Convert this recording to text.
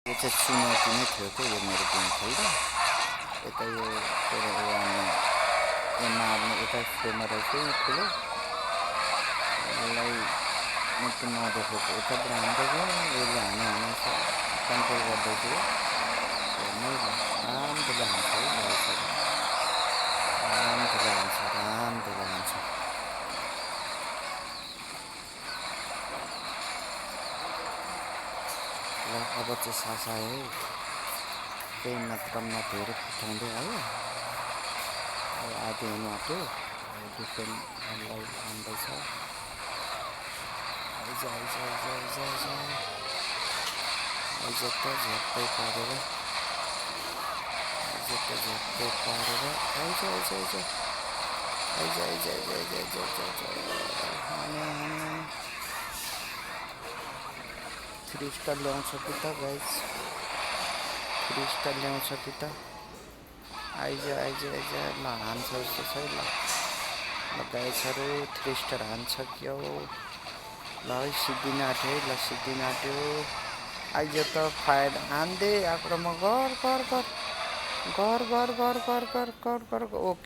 यो चाहिँ चुनौती नै थियो क्या यो मेरो गेम खेल्दा। यता यो मार्ने यता फ्रेममा रहेछ यो ठुलो यसलाई म त नदेखेको यताबाट हान्दै गयो यसले हानेछ कन्ट्रोल गर्दैछु हेर्नु राम्रोले हान्छ है गाइसहरू राम्रोले हान्छ ल अब चाहिँ सासा है केही मात्रामा धेरै फुटाउँदै आयो अब आधी हुनु आँट्यो डिफेन्डलाई हान्दैछ आइज त झ्याप्पै पारेर थ्री स्टार ल्याउँछ कि त गाइज 3 स्टार ल्याउँछ कि त आइज ल हान्छ जस्तो छ ल गाइजहरू 3 स्टार हान्छ कि हो ल है सिद्धिन आँट्यो है ल सिद्धिन आँट्यो आइज त फायर हान्दै आक्रोमा गर ओके